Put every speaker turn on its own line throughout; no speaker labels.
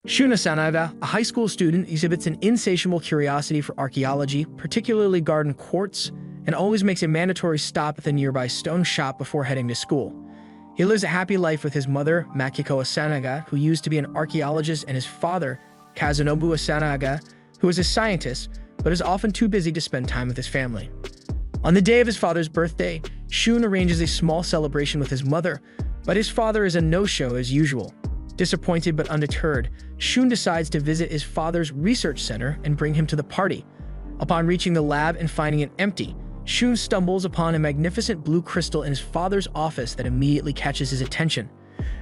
Shun Asanaga, a high school student, exhibits an insatiable curiosity for archaeology, particularly garden quartz, and always makes a mandatory stop at the nearby stone shop before heading to school. He lives a happy life with his mother, Makiko Asanaga, who used to be an archaeologist, and his father, Kazunobu Asanaga, who is a scientist, but is often too busy to spend time with his family. On the day of his father's birthday, Shun arranges a small celebration with his mother, but his father is a no-show as usual. Disappointed but undeterred, Shun decides to visit his father's research center and bring him to the party. Upon reaching the lab and finding it empty, Shun stumbles upon a magnificent blue crystal in his father's office that immediately catches his attention.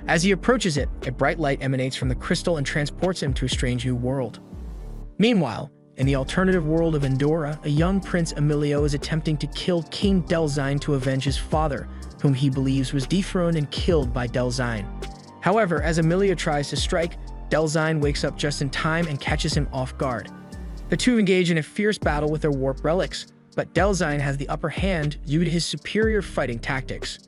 As he approaches it, a bright light emanates from the crystal and transports him to a strange new world. Meanwhile, in the alternative world of Endora, a young Prince Emilio is attempting to kill King Delzyne to avenge his father, whom he believes was dethroned and killed by Delzyne. However, as Emilio tries to strike, Delzyne wakes up just in time and catches him off guard. The two engage in a fierce battle with their warp relics, but Delzyne has the upper hand due to his superior fighting tactics.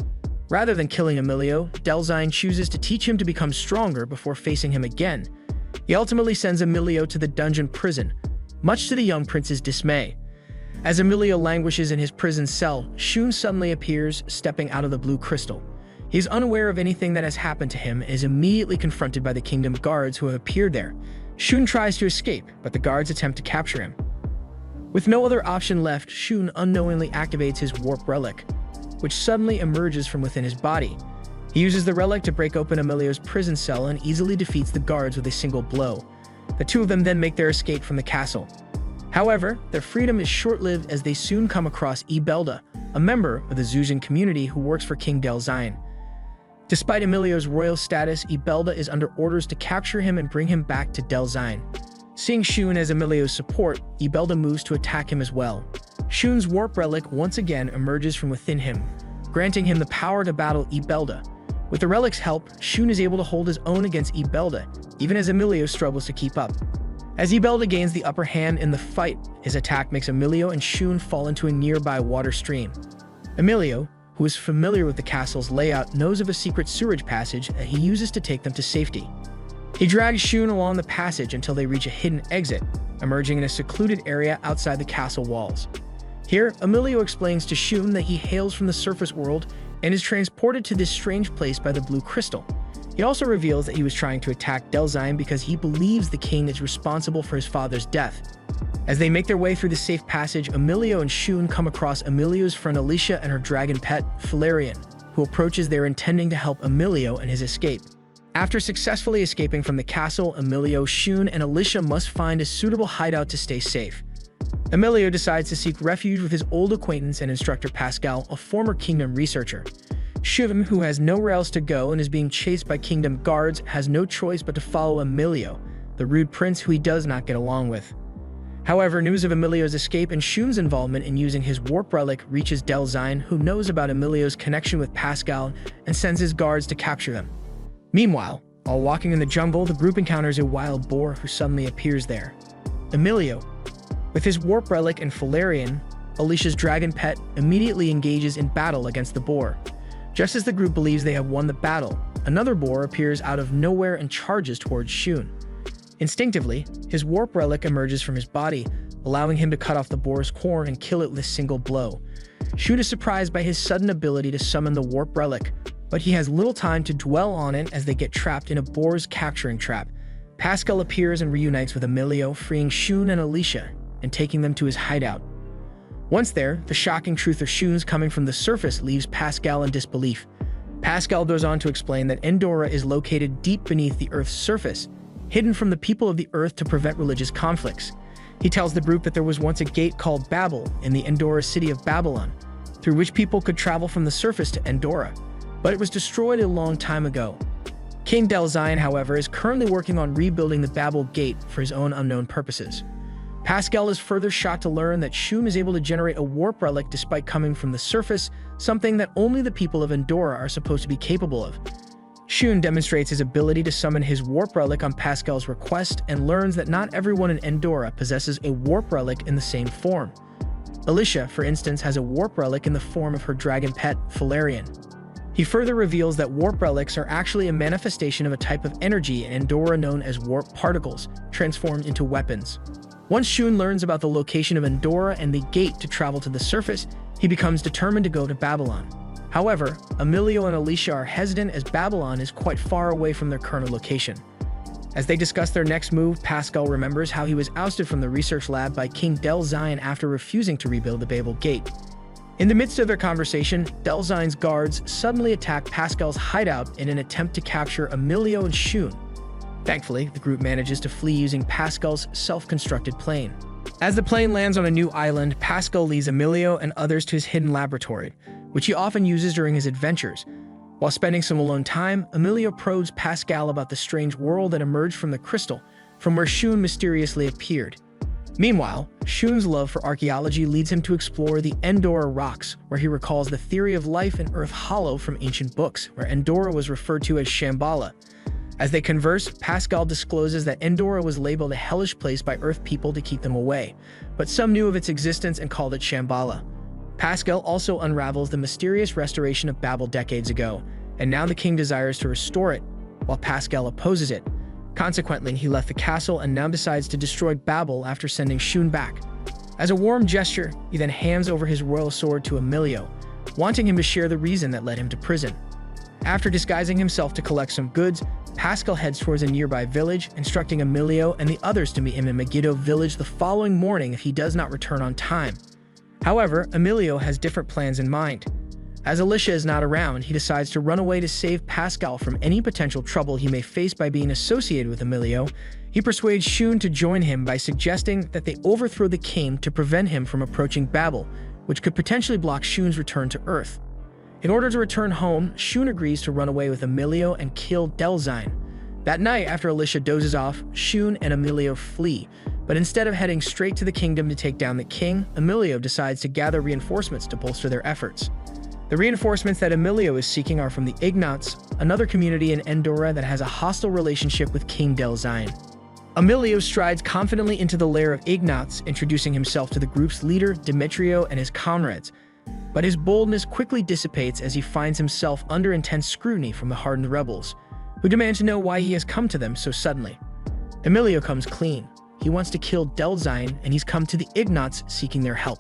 Rather than killing Emilio, Delzyne chooses to teach him to become stronger before facing him again. He ultimately sends Emilio to the dungeon prison, much to the young prince's dismay. As Emilio languishes in his prison cell, Shun suddenly appears, stepping out of the blue crystal. He is unaware of anything that has happened to him and is immediately confronted by the kingdom guards who have appeared there. Shun tries to escape, but the guards attempt to capture him. With no other option left, Shun unknowingly activates his warp relic, which suddenly emerges from within his body. He uses the relic to break open Emilio's prison cell and easily defeats the guards with a single blow. The two of them then make their escape from the castle. However, their freedom is short-lived as they soon come across Ibelda, a member of the Zuzan community who works for King Delzyne. Despite Emilio's royal status, Ibelda is under orders to capture him and bring him back to Delzyne. Seeing Shun as Emilio's support, Ibelda moves to attack him as well. Shun's warp relic once again emerges from within him, granting him the power to battle Ibelda. With the relic's help, Shun is able to hold his own against Ibelda, even as Emilio struggles to keep up. As Ibelda gains the upper hand in the fight, his attack makes Emilio and Shun fall into a nearby water stream. Emilio, who is familiar with the castle's layout, knows of a secret sewerage passage that he uses to take them to safety. He drags Shun along the passage until they reach a hidden exit, emerging in a secluded area outside the castle walls. Here, Emilio explains to Shun that he hails from the surface world and is transported to this strange place by the blue crystal. He also reveals that he was trying to attack Delzyne because he believes the king is responsible for his father's death. As they make their way through the safe passage, Emilio and Shun come across Emilio's friend Alicia and her dragon pet, Falarion, who approaches there intending to help Emilio in his escape. After successfully escaping from the castle, Emilio, Shun, and Alicia must find a suitable hideout to stay safe. Emilio decides to seek refuge with his old acquaintance and instructor Pascal, a former kingdom researcher. Shun, who has nowhere else to go and is being chased by kingdom guards, has no choice but to follow Emilio, the rude prince who he does not get along with. However, news of Emilio's escape and Shun's involvement in using his warp relic reaches Delzyne, who knows about Emilio's connection with Pascal and sends his guards to capture them. Meanwhile, while walking in the jungle, the group encounters a wild boar who suddenly appears there. Emilio, with his warp relic and Falarion, Alicia's dragon pet, immediately engages in battle against the boar. Just as the group believes they have won the battle, another boar appears out of nowhere and charges towards Shun. Instinctively, his warp relic emerges from his body, allowing him to cut off the boar's horn and kill it with a single blow. Shun is surprised by his sudden ability to summon the warp relic, but he has little time to dwell on it as they get trapped in a boar's capturing trap. Pascal appears and reunites with Emilio, freeing Shun and Alicia and taking them to his hideout. Once there, the shocking truth of Shun's coming from the surface leaves Pascal in disbelief. Pascal goes on to explain that Endora is located deep beneath the Earth's surface, hidden from the people of the Earth to prevent religious conflicts. He tells the group that there was once a gate called Babel in the Endora city of Babylon, through which people could travel from the surface to Endora, but it was destroyed a long time ago. King Delzyne, however, is currently working on rebuilding the Babel Gate for his own unknown purposes. Pascal is further shocked to learn that Shun is able to generate a warp relic despite coming from the surface, something that only the people of Endora are supposed to be capable of. Shun demonstrates his ability to summon his warp relic on Pascal's request and learns that not everyone in Endora possesses a warp relic in the same form. Alicia, for instance, has a warp relic in the form of her dragon pet, Falarion. He further reveals that warp relics are actually a manifestation of a type of energy in Endora known as warp particles, transformed into weapons. Once Shun learns about the location of Endora and the gate to travel to the surface, he becomes determined to go to Babylon. However, Emilio and Alicia are hesitant as Babylon is quite far away from their current location. As they discuss their next move, Pascal remembers how he was ousted from the research lab by King Delzine after refusing to rebuild the Babel Gate. In the midst of their conversation, Delzine's guards suddenly attack Pascal's hideout in an attempt to capture Emilio and Shun. Thankfully, the group manages to flee using Pascal's self-constructed plane. As the plane lands on a new island, Pascal leads Emilio and others to his hidden laboratory, which he often uses during his adventures. While spending some alone time, Emilio probes Pascal about the strange world that emerged from the crystal, from where Shun mysteriously appeared. Meanwhile, Shun's love for archaeology leads him to explore the Endora rocks, where he recalls the theory of life in Earth Hollow from ancient books, where Endora was referred to as Shambhala. As they converse, Pascal discloses that Endora was labeled a hellish place by Earth people to keep them away, but some knew of its existence and called it Shambhala. Pascal also unravels the mysterious restoration of Babel decades ago, and now the king desires to restore it, while Pascal opposes it. Consequently, he left the castle and now decides to destroy Babel after sending Shun back. As a warm gesture, he then hands over his royal sword to Emilio, wanting him to share the reason that led him to prison. After disguising himself to collect some goods, Pascal heads towards a nearby village, instructing Emilio and the others to meet him in Megiddo village the following morning if he does not return on time. However, Emilio has different plans in mind. As Alicia is not around, he decides to run away to save Pascal from any potential trouble he may face by being associated with Emilio. He persuades Shun to join him by suggesting that they overthrow the king to prevent him from approaching Babel, which could potentially block Shun's return to Earth. In order to return home, Shun agrees to run away with Emilio and kill Delzine. That night, after Alicia dozes off, Shun and Emilio flee, but instead of heading straight to the kingdom to take down the king, Emilio decides to gather reinforcements to bolster their efforts. The reinforcements that Emilio is seeking are from the Ignots, another community in Endora that has a hostile relationship with King Delzine. Emilio strides confidently into the lair of Ignots, introducing himself to the group's leader, Demetrio, and his comrades. But his boldness quickly dissipates as he finds himself under intense scrutiny from the hardened rebels, who demand to know why he has come to them so suddenly. Emilio comes clean. He wants to kill Delzine, and he's come to the Ignots seeking their help.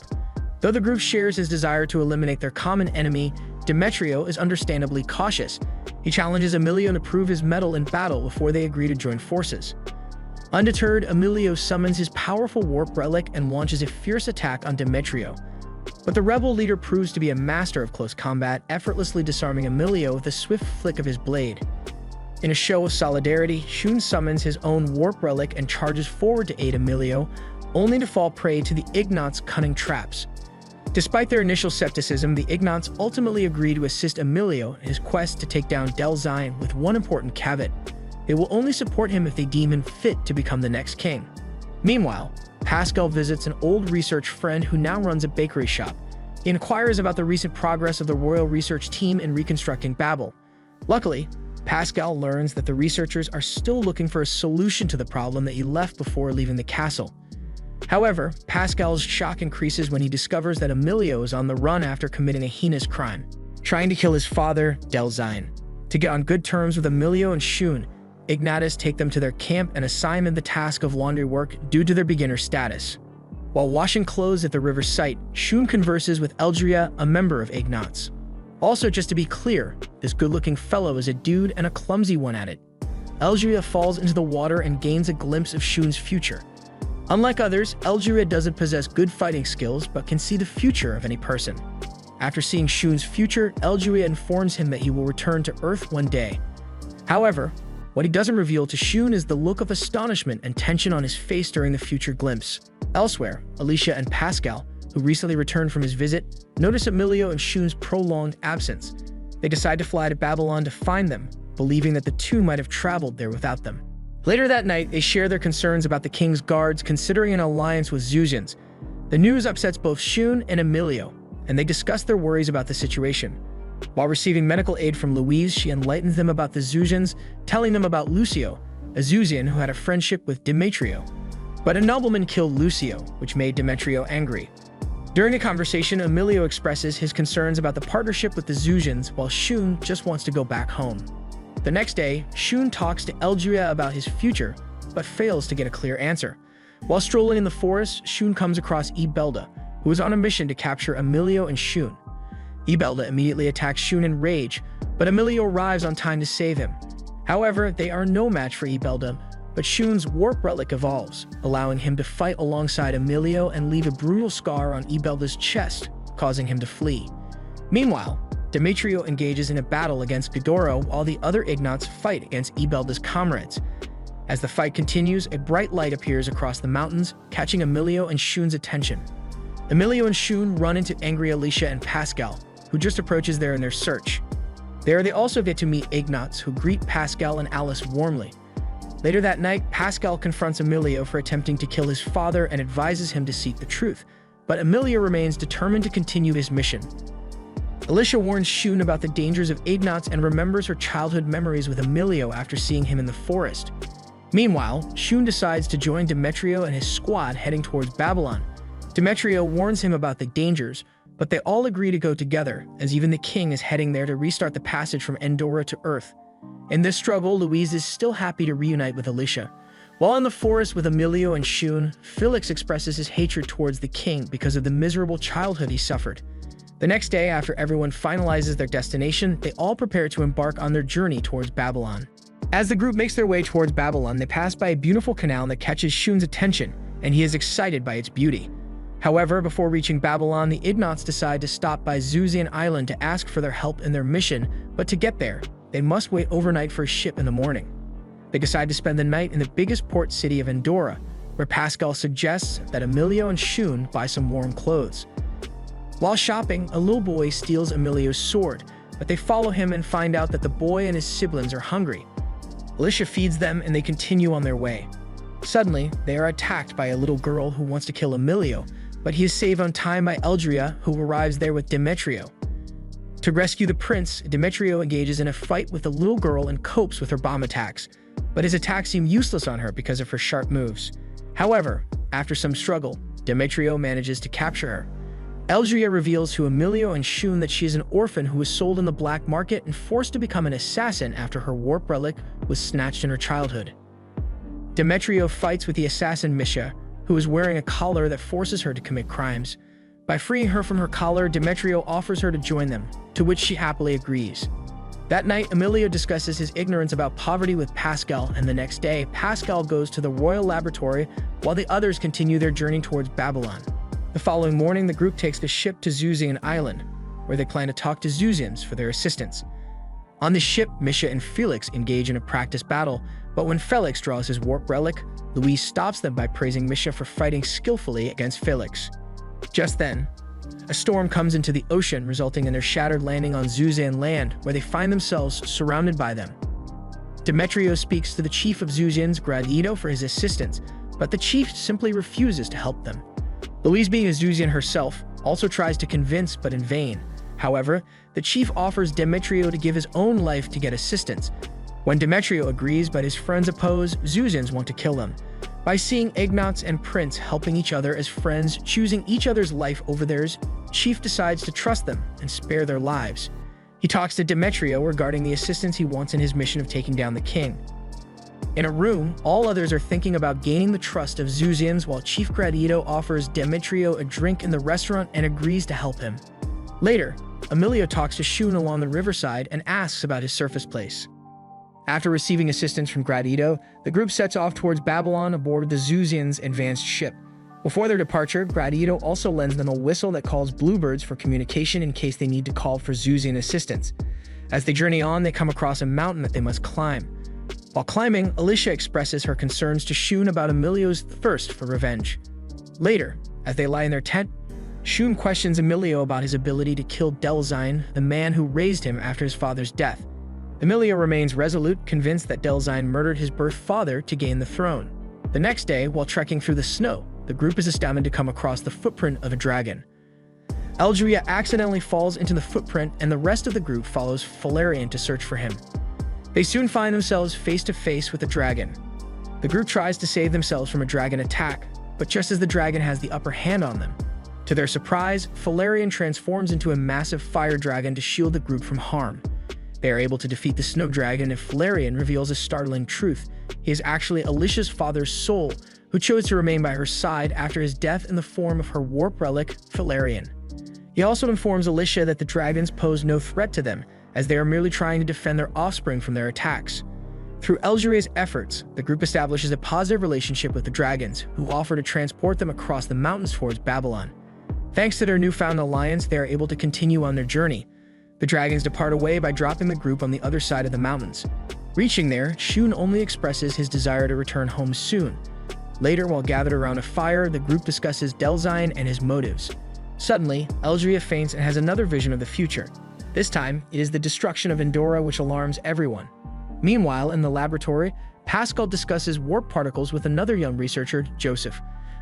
Though the group shares his desire to eliminate their common enemy, Demetrio is understandably cautious. He challenges Emilio to prove his mettle in battle before they agree to join forces. Undeterred, Emilio summons his powerful warp relic and launches a fierce attack on Demetrio. But the rebel leader proves to be a master of close combat, effortlessly disarming Emilio with a swift flick of his blade. In a show of solidarity, Shun summons his own warp relic and charges forward to aid Emilio, only to fall prey to the Ignots' cunning traps. Despite their initial skepticism, the Ignots ultimately agree to assist Emilio in his quest to take down Delzine with one important caveat: they will only support him if they deem him fit to become the next king. Meanwhile, Pascal visits an old research friend who now runs a bakery shop. He inquires about the recent progress of the royal research team in reconstructing Babel. Luckily, Pascal learns that the researchers are still looking for a solution to the problem that he left before leaving the castle. However, Pascal's shock increases when he discovers that Emilio is on the run after committing a heinous crime, trying to kill his father, Delzine. To get on good terms with Emilio and Shun, Ignatus take them to their camp and assign them the task of laundry work due to their beginner status. While washing clothes at the river site, Shun converses with Eldria, a member of Ignots. Also, just to be clear, this good-looking fellow is a dude and a clumsy one at it. Eldria falls into the water and gains a glimpse of Shun's future. Unlike others, Eldria doesn't possess good fighting skills but can see the future of any person. After seeing Shun's future, Eldria informs him that he will return to Earth one day. However, what he doesn't reveal to Shun is the look of astonishment and tension on his face during the future glimpse. Elsewhere, Alicia and Pascal, who recently returned from his visit, notice Emilio and Shun's prolonged absence. They decide to fly to Babylon to find them, believing that the two might have traveled there without them. Later that night, they share their concerns about the king's guards considering an alliance with Zuzians. The news upsets both Shun and Emilio, and they discuss their worries about the situation. While receiving medical aid from Louise, she enlightens them about the Zuzians, telling them about Lucio, a Zuzian who had a friendship with Demetrio. But a nobleman killed Lucio, which made Demetrio angry. During a conversation, Emilio expresses his concerns about the partnership with the Zusians, while Shun just wants to go back home. The next day, Shun talks to Eldria about his future, but fails to get a clear answer. While strolling in the forest, Shun comes across Ibelda, who is on a mission to capture Emilio and Shun. Ibelda immediately attacks Shun in rage, but Emilio arrives on time to save him. However, they are no match for Ibelda, but Shun's warp relic evolves, allowing him to fight alongside Emilio and leave a brutal scar on Ibelda's chest, causing him to flee. Meanwhile, Demetrio engages in a battle against Ghidorah while the other Ignats fight against Ibelda's comrades. As the fight continues, a bright light appears across the mountains, catching Emilio and Shun's attention. Emilio and Shun run into angry Alicia and Pascal, who just approaches there in their search. There they also get to meet Ignats, who greet Pascal and Alice warmly. Later that night, Pascal confronts Emilio for attempting to kill his father and advises him to seek the truth, but Emilio remains determined to continue his mission. Alicia warns Shun about the dangers of Ignats and remembers her childhood memories with Emilio after seeing him in the forest. Meanwhile, Shun decides to join Demetrio and his squad heading towards Babylon. Demetrio warns him about the dangers, but they all agree to go together, as even the king is heading there to restart the passage from Endora to Earth. In this struggle, Louise is still happy to reunite with Alicia. While in the forest with Emilio and Shun, Felix expresses his hatred towards the king because of the miserable childhood he suffered. The next day, after everyone finalizes their destination, they all prepare to embark on their journey towards Babylon. As the group makes their way towards Babylon, they pass by a beautiful canal that catches Shun's attention, and he is excited by its beauty. However, before reaching Babylon, the Ignats decide to stop by Zusian Island to ask for their help in their mission, but to get there, they must wait overnight for a ship in the morning. They decide to spend the night in the biggest port city of Endora, where Pascal suggests that Emilio and Shun buy some warm clothes. While shopping, a little boy steals Emilio's sword, but they follow him and find out that the boy and his siblings are hungry. Alicia feeds them and they continue on their way. Suddenly, they are attacked by a little girl who wants to kill Emilio, but he is saved on time by Eldria, who arrives there with Demetrio. To rescue the prince, Demetrio engages in a fight with the little girl and copes with her bomb attacks, but his attacks seem useless on her because of her sharp moves. However, after some struggle, Demetrio manages to capture her. Eldria reveals to Emilio and Shun that she is an orphan who was sold in the black market and forced to become an assassin after her warp relic was snatched in her childhood. Demetrio fights with the assassin Misha, who is wearing a collar that forces her to commit crimes. By freeing her from her collar, Demetrio offers her to join them, to which she happily agrees. That night, Emilio discusses his ignorance about poverty with Pascal, and the next day, Pascal goes to the royal laboratory while the others continue their journey towards Babylon. The following morning, the group takes the ship to Zusian Island, where they plan to talk to Zusians for their assistance. On the ship, Misha and Felix engage in a practice battle, but when Felix draws his warp relic, Louise stops them by praising Misha for fighting skillfully against Felix. Just then, a storm comes into the ocean, resulting in their shattered landing on Zusian land, where they find themselves surrounded by them. Demetrio speaks to the chief of Zusians, Gradido, for his assistance, but the chief simply refuses to help them. Louise, being a Zusian herself, also tries to convince, but in vain. However, the chief offers Demetrio to give his own life to get assistance. When Demetrio agrees but his friends oppose, Zusians want to kill him. By seeing Ignats and Prince helping each other as friends, choosing each other's life over theirs, Chief decides to trust them and spare their lives. He talks to Demetrio regarding the assistance he wants in his mission of taking down the king. In a room, all others are thinking about gaining the trust of Zusians, while Chief Gradido offers Demetrio a drink in the restaurant and agrees to help him. Later, Emilio talks to Shun along the riverside and asks about his surface place. After receiving assistance from Gradido, the group sets off towards Babylon aboard the Zusians' advanced ship. Before their departure, Gradido also lends them a whistle that calls bluebirds for communication in case they need to call for Zusian assistance. As they journey on, they come across a mountain that they must climb. While climbing, Alicia expresses her concerns to Shun about Emilio's thirst for revenge. Later, as they lie in their tent, Shun questions Emilio about his ability to kill Delzine, the man who raised him after his father's death. Emilio remains resolute, convinced that Delzine murdered his birth father to gain the throne. The next day, while trekking through the snow, the group is astounded to come across the footprint of a dragon. Eldria accidentally falls into the footprint, and the rest of the group follows Falarian to search for him. They soon find themselves face to face with a dragon. The group tries to save themselves from a dragon attack, but just as the dragon has the upper hand on them, To their surprise, Felarian transforms into a massive fire dragon to shield the group from harm. They are able to defeat the snow dragon, and Felarian reveals a startling truth. He is actually Alicia's father's soul, who chose to remain by her side after his death in the form of her warp relic, Felarian. He also informs Alicia that the dragons pose no threat to them, as they are merely trying to defend their offspring from their attacks. Through Elduria's efforts, the group establishes a positive relationship with the dragons, who offer to transport them across the mountains towards Babylon. Thanks to their newfound alliance, they are able to continue on their journey. The dragons depart away by dropping the group on the other side of the mountains. Reaching there, Shun only expresses his desire to return home soon. Later, while gathered around a fire, the group discusses Delzyne and his motives. Suddenly, Elduria faints and has another vision of the future. This time, it is the destruction of Endora which alarms everyone. Meanwhile, in the laboratory, Pascal discusses warp particles with another young researcher, Joseph.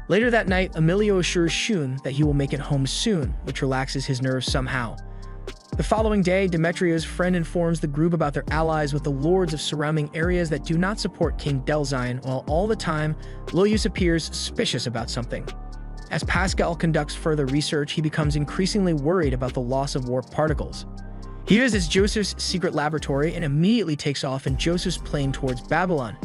Later that night, Emilio assures Shun that he will make it home soon, which relaxes his nerves somehow. The following day, Demetrio's friend informs the group about their allies with the lords of surrounding areas that do not support King Delzyne, while all the time, Loius appears suspicious about something. As Pascal conducts further research, he becomes increasingly worried about the loss of warp particles. He visits Joseph's secret laboratory and immediately takes off in Joseph's plane towards Babylon.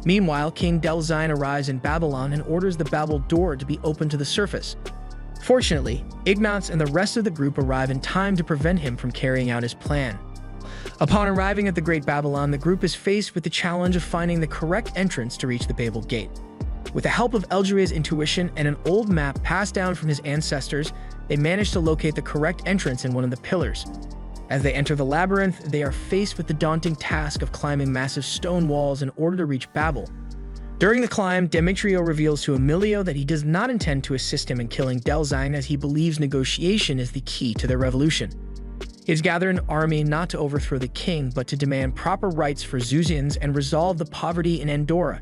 Meanwhile, King Delzyne arrives in Babylon and orders the Babel door to be opened to the surface. Fortunately, Ignatz and the rest of the group arrive in time to prevent him from carrying out his plan. Upon arriving at the Great Babylon, the group is faced with the challenge of finding the correct entrance to reach the Babel Gate. With the help of Elduria's intuition and an old map passed down from his ancestors, they manage to locate the correct entrance in one of the pillars. As they enter the labyrinth, they are faced with the daunting task of climbing massive stone walls in order to reach Babel. During the climb, Demetrio reveals to Emilio that he does not intend to assist him in killing Delzyne, as he believes negotiation is the key to their revolution. He has gathered an army not to overthrow the king, but to demand proper rights for Zuzians and resolve the poverty in Endora.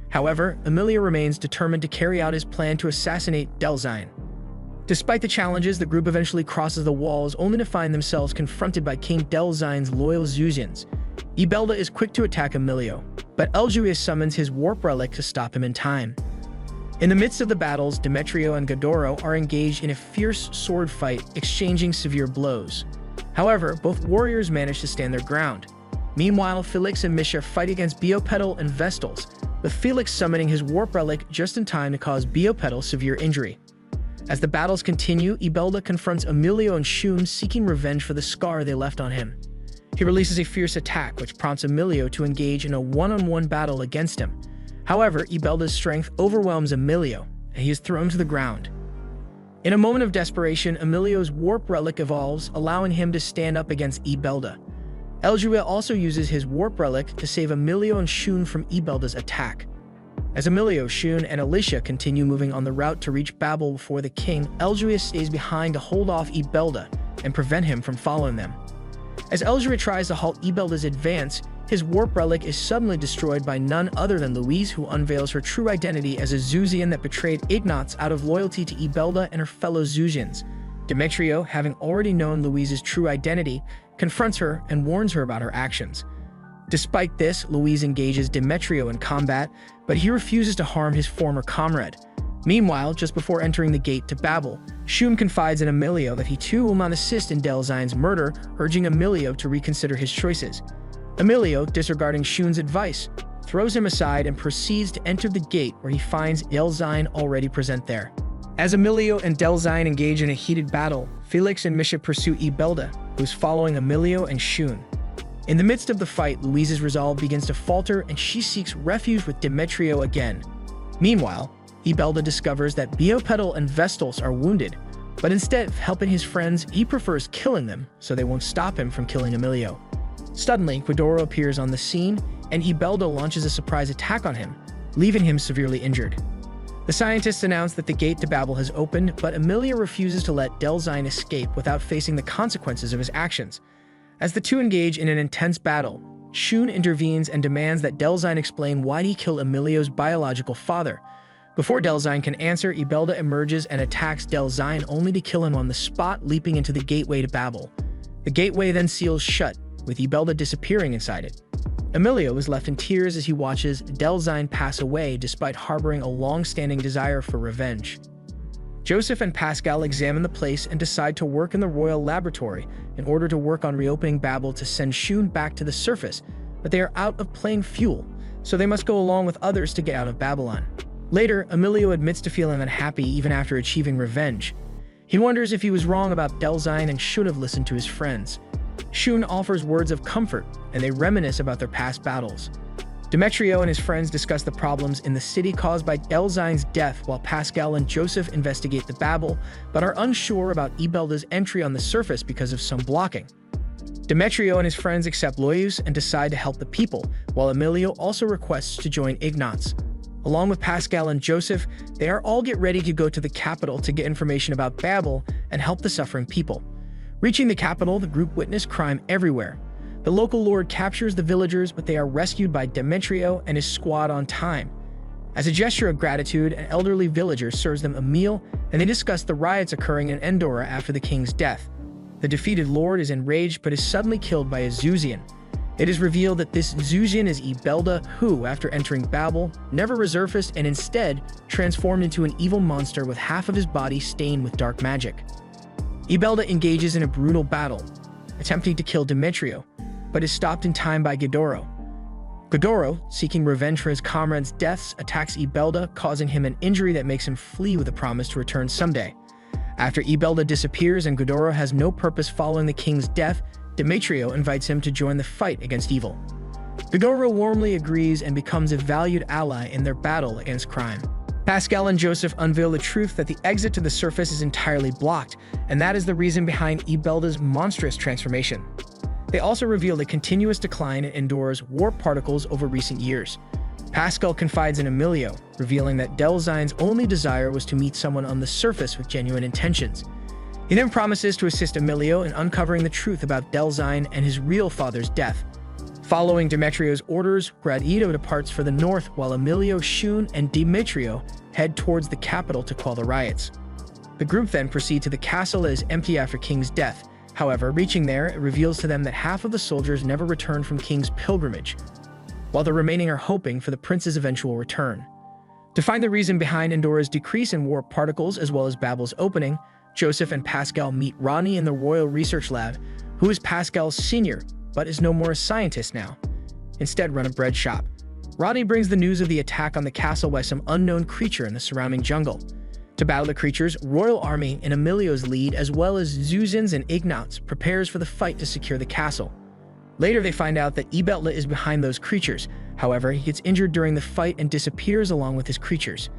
However, Emilio remains determined to carry out his plan to assassinate Delzyne. Despite the challenges, the group eventually crosses the walls, only to find themselves confronted by King Delzyne's loyal Zuzians. Ibelda is quick to attack Emilio, but Elduria summons his warp relic to stop him in time. In the midst of the battles, Demetrio and Godoro are engaged in a fierce sword fight, exchanging severe blows. However, both warriors manage to stand their ground. Meanwhile, Felix and Misha fight against Biopetal and Vestals, with Felix summoning his warp relic just in time to cause Biopetal severe injury. As the battles continue, Ibelda confronts Emilio and Shun, seeking revenge for the scar they left on him. He releases a fierce attack, which prompts Emilio to engage in a one-on-one battle against him. However, Ibelda's strength overwhelms Emilio, and he is thrown to the ground. In a moment of desperation, Emilio's warp relic evolves, allowing him to stand up against Ibelda. Elduria also uses his warp relic to save Emilio and Shun from Ibelda's attack. As Emilio, Shun, and Alicia continue moving on the route to reach Babel before the king, Elduria stays behind to hold off Ibelda and prevent him from following them. As Elduria tries to halt Ibelda's advance, his warp relic is suddenly destroyed by none other than Louise, who unveils her true identity as a Zuzian that betrayed Ignatz out of loyalty to Ibelda and her fellow Zuzians. Demetrio, having already known Louise's true identity, confronts her and warns her about her actions. Despite this, Louise engages Demetrio in combat, but he refuses to harm his former comrade. Meanwhile, just before entering the gate to Babel, Shun confides in Emilio that he too will not assist in Delzyne's murder, urging Emilio to reconsider his choices. Emilio, disregarding Shun's advice, throws him aside and proceeds to enter the gate, where he finds Delzyne already present there. As Emilio and Delzyne engage in a heated battle, Felix and Misha pursue Ibelda, who is following Emilio and Shun. In the midst of the fight, Louise's resolve begins to falter, and she seeks refuge with Demetrio again. Meanwhile, Ibelda discovers that Biopetal and Vestals are wounded, but instead of helping his friends, he prefers killing them so they won't stop him from killing Emilio. Suddenly, Godoro appears on the scene, and Ibelda launches a surprise attack on him, leaving him severely injured. The scientists announce that the gate to Babel has opened, but Emilio refuses to let Delzyne escape without facing the consequences of his actions. As the two engage in an intense battle, Shun intervenes and demands that Delzyne explain why he killed Emilio's biological father. Before Delzyne can answer, Ibelda emerges and attacks Delzyne, only to kill him on the spot, leaping into the gateway to Babel. The gateway then seals shut, with Ibelda disappearing inside it. Emilio is left in tears as he watches Delzyne pass away, despite harboring a long-standing desire for revenge. Joseph and Pascal examine the place and decide to work in the royal laboratory in order to work on reopening Babel to send Shun back to the surface, but they are out of plain fuel, so they must go along with others to get out of Babylon. Later, Emilio admits to feeling unhappy even after achieving revenge. He wonders if he was wrong about Delzyne and should have listened to his friends. Shun offers words of comfort, and they reminisce about their past battles. Demetrio and his friends discuss the problems in the city caused by Delzyne's death, while Pascal and Joseph investigate the Babel, but are unsure about Ibelda's entry on the surface because of some blocking. Demetrio and his friends accept Loeus and decide to help the people, while Emilio also requests to join Ignatz. Along with Pascal and Joseph, they all get ready to go to the capital to get information about Babel and help the suffering people. Reaching the capital, the group witness crime everywhere. The local lord captures the villagers, but they are rescued by Demetrio and his squad on time. As a gesture of gratitude, an elderly villager serves them a meal, and they discuss the riots occurring in Endora after the king's death. The defeated lord is enraged but is suddenly killed by a Zeusian. It is revealed that this Zeusian is Ibelda, who, after entering Babel, never resurfaced and instead transformed into an evil monster with half of his body stained with dark magic. Ibelda engages in a brutal battle, attempting to kill Demetrio, but is stopped in time by Ghidorah. Ghidorah, seeking revenge for his comrades' deaths, attacks Ibelda, causing him an injury that makes him flee with a promise to return someday. After Ibelda disappears and Ghidorah has no purpose following the king's death, Demetrio invites him to join the fight against evil. Ghidorah warmly agrees and becomes a valued ally in their battle against crime. Pascal and Joseph unveil the truth that the exit to the surface is entirely blocked, and that is the reason behind Ibelda's monstrous transformation. They also reveal the continuous decline in Endora's warp particles over recent years. Pascal confides in Emilio, revealing that Delzyne's only desire was to meet someone on the surface with genuine intentions. He then promises to assist Emilio in uncovering the truth about Delzyne and his real father's death. Following Demetrio's orders, Gradido departs for the north while Emilio, Shun, and Demetrio head towards the capital to quell the riots. The group then proceed to the castle that is empty after King's death. However, reaching there, it reveals to them that half of the soldiers never returned from King's pilgrimage, while the remaining are hoping for the prince's eventual return. To find the reason behind Endora's decrease in warp particles as well as Babel's opening, Joseph and Pascal meet Ronnie in the Royal Research Lab, who is Pascal's senior, but is no more a scientist now. Instead, run a bread shop. Ronnie brings the news of the attack on the castle by some unknown creature in the surrounding jungle. To battle the creatures, Royal Army in Emilio's lead, as well as Zeusians and Ignatz, prepares for the fight to secure the castle. Later, they find out that Ibelda is behind those creatures. However, he gets injured during the fight and disappears along with his creatures.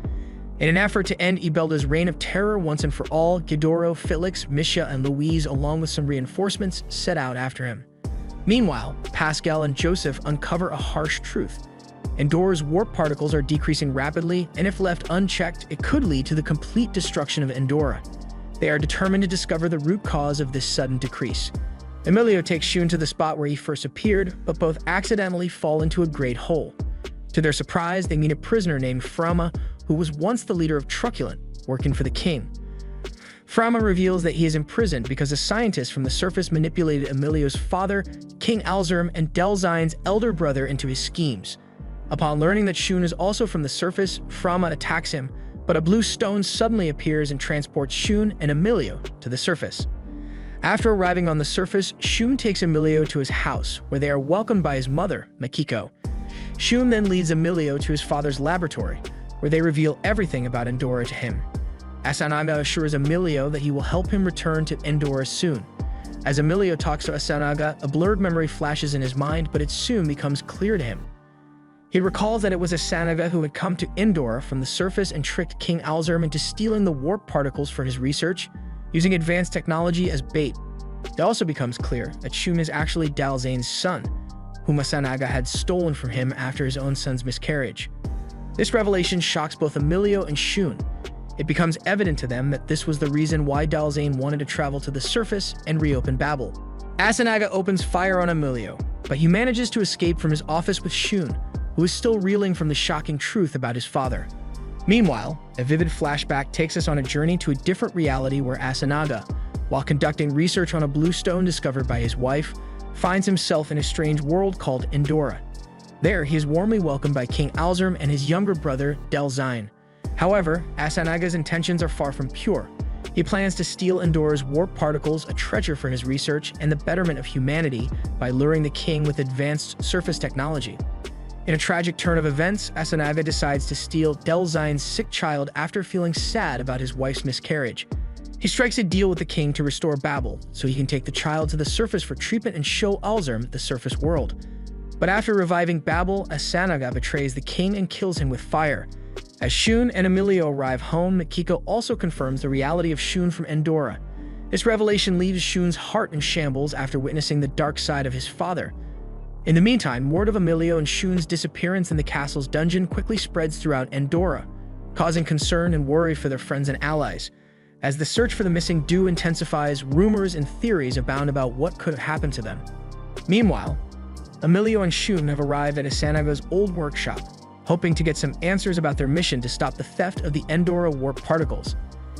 In an effort to end Ibelda's reign of terror once and for all, Ghidorah, Felix, Misha, and Louise, along with some reinforcements, set out after him. Meanwhile, Pascal and Joseph uncover a harsh truth. Endora's warp particles are decreasing rapidly, and if left unchecked, it could lead to the complete destruction of Endora. They are determined to discover the root cause of this sudden decrease. Emilio takes Shun to the spot where he first appeared, but both accidentally fall into a great hole. To their surprise, they meet a prisoner named Frama, who was once the leader of Truculent, working for the king. Frama reveals that he is imprisoned because a scientist from the surface manipulated Emilio's father, King Alzurm, and Delzyne's elder brother into his schemes. Upon learning that Shun is also from the surface, Frama attacks him, but a blue stone suddenly appears and transports Shun and Emilio to the surface. After arriving on the surface, Shun takes Emilio to his house, where they are welcomed by his mother, Makiko. Shun then leads Emilio to his father's laboratory, where they reveal everything about Endora to him. Asanaga assures Emilio that he will help him return to Endora soon. As Emilio talks to Asanaga, a blurred memory flashes in his mind, but it soon becomes clear to him. He recalls that it was Asanaga who had come to Endora from the surface and tricked King Alzurm into stealing the warp particles for his research, using advanced technology as bait. It also becomes clear that Shun is actually Delzyne's son, whom Asanaga had stolen from him after his own son's miscarriage. This revelation shocks both Emilio and Shun. It becomes evident to them that this was the reason why Delzyne wanted to travel to the surface and reopen Babel. Asanaga opens fire on Emilio, but he manages to escape from his office with Shun, who is still reeling from the shocking truth about his father. Meanwhile, a vivid flashback takes us on a journey to a different reality where Asanaga, while conducting research on a blue stone discovered by his wife, finds himself in a strange world called Endora. There, he is warmly welcomed by King Alzurm and his younger brother, Delzyne. However, Asanaga's intentions are far from pure. He plans to steal Endora's warp particles, a treasure for his research and the betterment of humanity, by luring the king with advanced surface technology. In a tragic turn of events, Asanaga decides to steal Delzine's sick child after feeling sad about his wife's miscarriage. He strikes a deal with the king to restore Babel, so he can take the child to the surface for treatment and show Alzurm the surface world. But after reviving Babel, Asanaga betrays the king and kills him with fire. As Shun and Emilio arrive home, Mikiko also confirms the reality of Shun from Endora. This revelation leaves Shun's heart in shambles after witnessing the dark side of his father. In the meantime, word of Emilio and Shun's disappearance in the castle's dungeon quickly spreads throughout Endora, causing concern and worry for their friends and allies. As the search for the missing duo intensifies, rumors and theories abound about what could have happened to them. Meanwhile, Emilio and Shun have arrived at Asanaga's old workshop, hoping to get some answers about their mission to stop the theft of the Endora warp particles.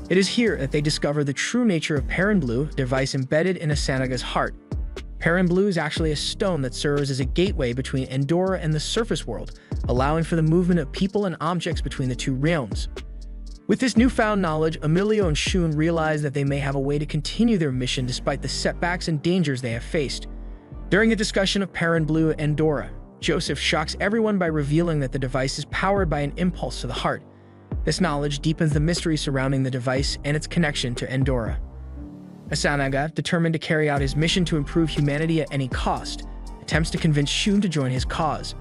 It is here that they discover the true nature of Perrin Blue, a device embedded in Asanaga's heart. Perrin Blue is actually a stone that serves as a gateway between Endora and the surface world, allowing for the movement of people and objects between the two realms. With this newfound knowledge, Emilio and Shun realize that they may have a way to continue their mission despite the setbacks and dangers they have faced. During the discussion of Perrin Blue and Endora, Joseph shocks everyone by revealing that the device is powered by an impulse to the heart. This knowledge deepens the mystery surrounding the device and its connection to Endora. Asanaga, determined to carry out his mission to improve humanity at any cost, attempts to convince Shun to join his cause.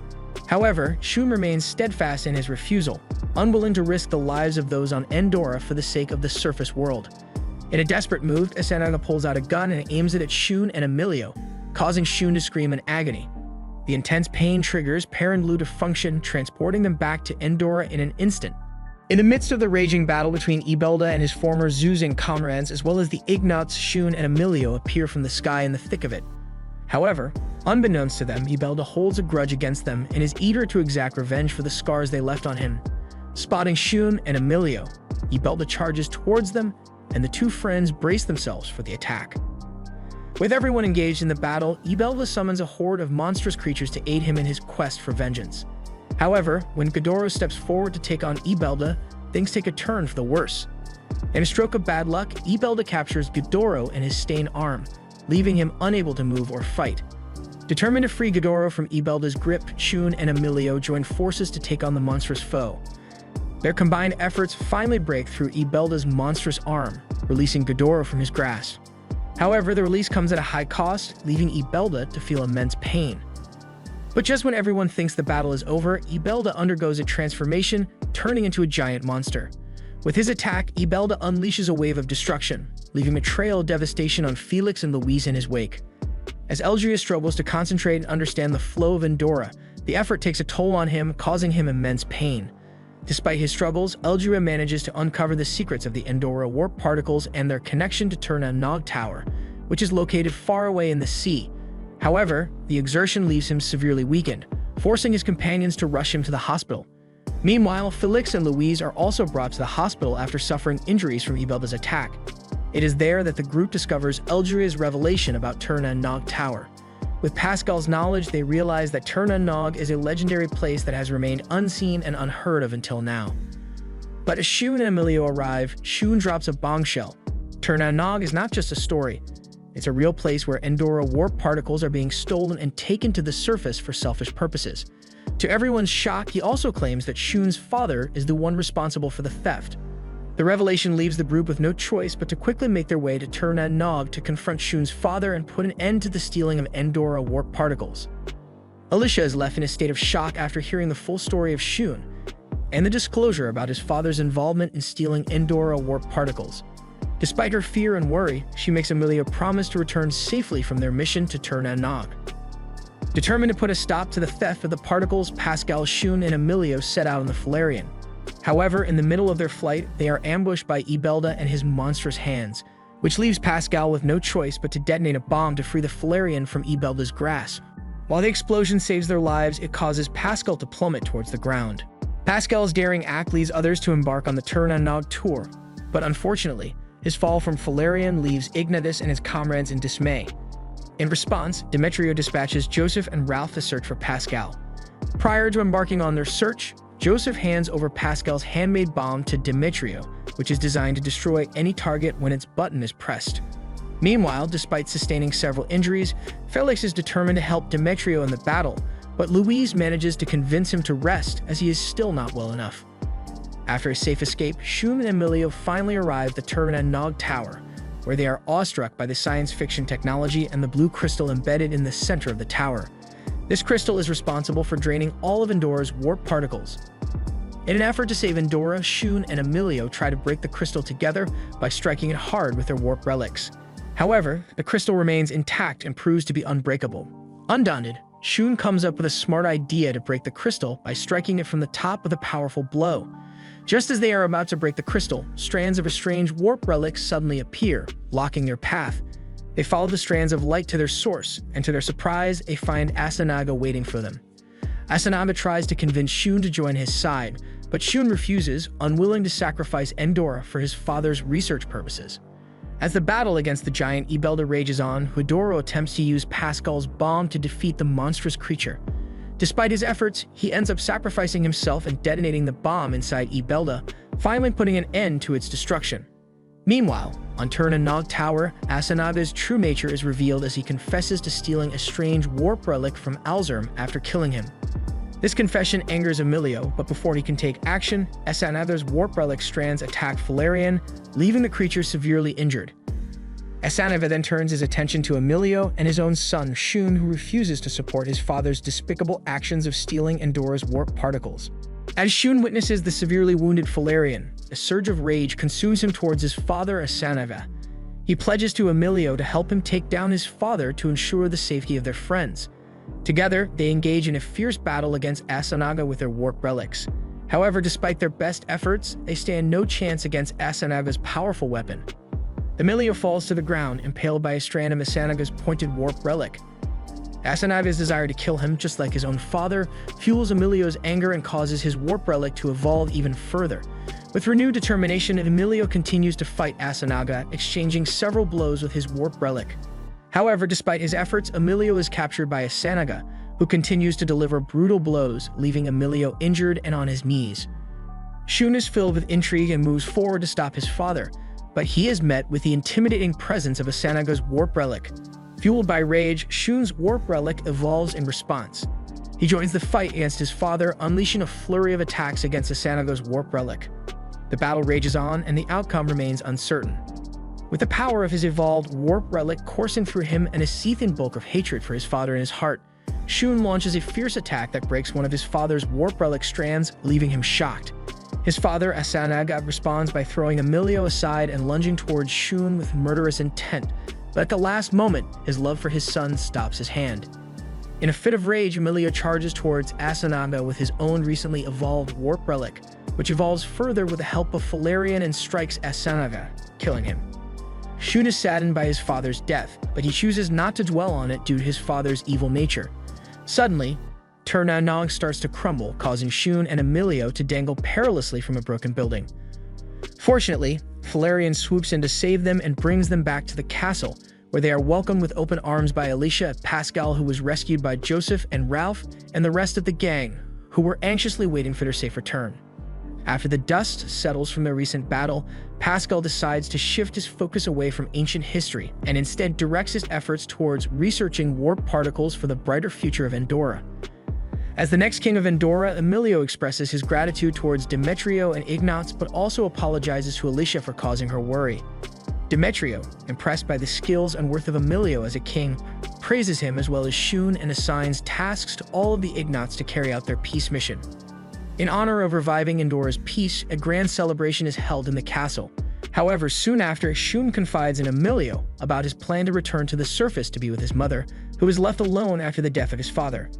However, Shun remains steadfast in his refusal, unwilling to risk the lives of those on Endora for the sake of the surface world. In a desperate move, Asanaga pulls out a gun and aims it at Shun and Emilio, causing Shun to scream in agony. The intense pain triggers Perrin Blue to function, transporting them back to Endora in an instant. In the midst of the raging battle between Ibelda and his former Zuzing comrades, as well as the Ignaughts, Shun and Emilio appear from the sky in the thick of it. However, unbeknownst to them, Ibelda holds a grudge against them and is eager to exact revenge for the scars they left on him. Spotting Shun and Emilio, Ibelda charges towards them, and the two friends brace themselves for the attack. With everyone engaged in the battle, Ibelda summons a horde of monstrous creatures to aid him in his quest for vengeance. However, when Godoro steps forward to take on Ibelda, things take a turn for the worse. In a stroke of bad luck, Ibelda captures Godoro and his stained arm, leaving him unable to move or fight. Determined to free Godoro from Ibelda's grip, Shun and Emilio join forces to take on the monstrous foe. Their combined efforts finally break through Ibelda's monstrous arm, releasing Godoro from his grasp. However, the release comes at a high cost, leaving Ibelda to feel immense pain. But just when everyone thinks the battle is over, Ibelda undergoes a transformation, turning into a giant monster. With his attack, Ibelda unleashes a wave of destruction, leaving a trail of devastation on Felix and Louise in his wake. As Eldria struggles to concentrate and understand the flow of Endora, the effort takes a toll on him, causing him immense pain. Despite his struggles, Eldria manages to uncover the secrets of the Endora warp particles and their connection to Terna Nog Tower, which is located far away in the sea. However, the exertion leaves him severely weakened, forcing his companions to rush him to the hospital. Meanwhile, Felix and Louise are also brought to the hospital after suffering injuries from Ibelda's attack. It is there that the group discovers Eldria's revelation about Terna Nog Tower. With Pascal's knowledge, they realize that Terna Nog is a legendary place that has remained unseen and unheard of until now. But as Shun and Emilio arrive, Shun drops a bombshell. Terna Nog is not just a story. It's a real place where Endora warp particles are being stolen and taken to the surface for selfish purposes. To everyone's shock, he also claims that Shun's father is the one responsible for the theft. The revelation leaves the group with no choice but to quickly make their way to Terna Nog to confront Shun's father and put an end to the stealing of Endora warp particles. Alicia is left in a state of shock after hearing the full story of Shun and the disclosure about his father's involvement in stealing Endora warp particles. Despite her fear and worry, she makes Emilio promise to return safely from their mission to Terna Nog. Determined to put a stop to the theft of the particles, Pascal, Shun, and Emilio set out on the Falarian. However, in the middle of their flight, they are ambushed by Ibelda and his monstrous hands, which leaves Pascal with no choice but to detonate a bomb to free the Falarian from Ibelda's grasp. While the explosion saves their lives, it causes Pascal to plummet towards the ground. Pascal's daring act leads others to embark on the Terna Nog tour, but unfortunately, his fall from Falarian leaves Ignatius and his comrades in dismay. In response, Demetrio dispatches Joseph and Ralph to search for Pascal. Prior to embarking on their search, Joseph hands over Pascal's handmade bomb to Demetrio, which is designed to destroy any target when its button is pressed. Meanwhile, despite sustaining several injuries, Felix is determined to help Demetrio in the battle, but Louise manages to convince him to rest as he is still not well enough. After a safe escape, Shun and Emilio finally arrive at the Turban Nog Tower, where they are awestruck by the science fiction technology and the blue crystal embedded in the center of the tower. This crystal is responsible for draining all of Endora's warp particles. In an effort to save Endora, Shun and Emilio try to break the crystal together by striking it hard with their warp relics. However, the crystal remains intact and proves to be unbreakable. Undaunted, Shun comes up with a smart idea to break the crystal by striking it from the top with a powerful blow. Just as they are about to break the crystal, strands of a strange warp relic suddenly appear, blocking their path. They follow the strands of light to their source, and to their surprise, they find Asanaga waiting for them. Asanaga tries to convince Shun to join his side, but Shun refuses, unwilling to sacrifice Endora for his father's research purposes. As the battle against the giant Ibelda rages on, Hudoro attempts to use Pascal's bomb to defeat the monstrous creature. Despite his efforts, he ends up sacrificing himself and detonating the bomb inside Ibelda, finally putting an end to its destruction. Meanwhile, on Turban Nog Tower, Asanaga's true nature is revealed as he confesses to stealing a strange warp relic from Alzurm after killing him. This confession angers Emilio, but before he can take action, Asanaga's warp relic strands attack Valerian, leaving the creature severely injured. Asanaga then turns his attention to Emilio and his own son, Shun, who refuses to support his father's despicable actions of stealing Endora's warp particles. As Shun witnesses the severely wounded Valerian, a surge of rage consumes him towards his father, Asanaga. He pledges to Emilio to help him take down his father to ensure the safety of their friends. Together, they engage in a fierce battle against Asanaga with their warp relics. However, despite their best efforts, they stand no chance against Asanaga's powerful weapon. Emilio falls to the ground, impaled by a strand of Asanaga's pointed warp relic. Asanaga's desire to kill him, just like his own father, fuels Emilio's anger and causes his warp relic to evolve even further. With renewed determination, Emilio continues to fight Asanaga, exchanging several blows with his warp relic. However, despite his efforts, Emilio is captured by Asanaga, who continues to deliver brutal blows, leaving Emilio injured and on his knees. Shun is filled with intrigue and moves forward to stop his father, but he is met with the intimidating presence of Asanaga's warp relic. Fueled by rage, Shun's warp relic evolves in response. He joins the fight against his father, unleashing a flurry of attacks against Asanaga's warp relic. The battle rages on, and the outcome remains uncertain. With the power of his evolved warp relic coursing through him and a seething bulk of hatred for his father in his heart, Shun launches a fierce attack that breaks one of his father's warp relic strands, leaving him shocked. His father, Asanaga, responds by throwing Emilio aside and lunging towards Shun with murderous intent, but at the last moment, his love for his son stops his hand. In a fit of rage, Emilio charges towards Asanaga with his own recently evolved warp relic, which evolves further with the help of Valerian and strikes Asanaga, killing him. Shun is saddened by his father's death, but he chooses not to dwell on it due to his father's evil nature. Suddenly, Turban Nog starts to crumble, causing Shun and Emilio to dangle perilously from a broken building. Fortunately, Valerian swoops in to save them and brings them back to the castle, where they are welcomed with open arms by Alicia, Pascal, who was rescued by Joseph and Ralph, and the rest of the gang, who were anxiously waiting for their safe return. After the dust settles from their recent battle, Pascal decides to shift his focus away from ancient history and instead directs his efforts towards researching warp particles for the brighter future of Endora. As the next king of Endora, Emilio expresses his gratitude towards Demetrio and Ignatz, but also apologizes to Alicia for causing her worry. Demetrio, impressed by the skills and worth of Emilio as a king, praises him as well as Shun and assigns tasks to all of the Ignatz to carry out their peace mission. In honor of reviving Endora's peace, a grand celebration is held in the castle. However, soon after, Shun confides in Emilio about his plan to return to the surface to be with his mother, who was left alone after the death of his father.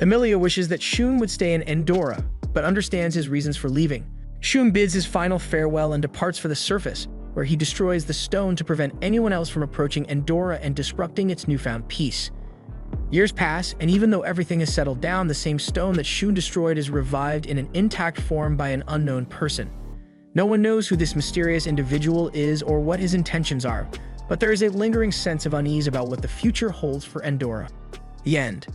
Emilio wishes that Shun would stay in Endora, but understands his reasons for leaving. Shun bids his final farewell and departs for the surface, where he destroys the stone to prevent anyone else from approaching Endora and disrupting its newfound peace. Years pass, and even though everything has settled down, the same stone that Shun destroyed is revived in an intact form by an unknown person. No one knows who this mysterious individual is or what his intentions are, but there is a lingering sense of unease about what the future holds for Endora. The end.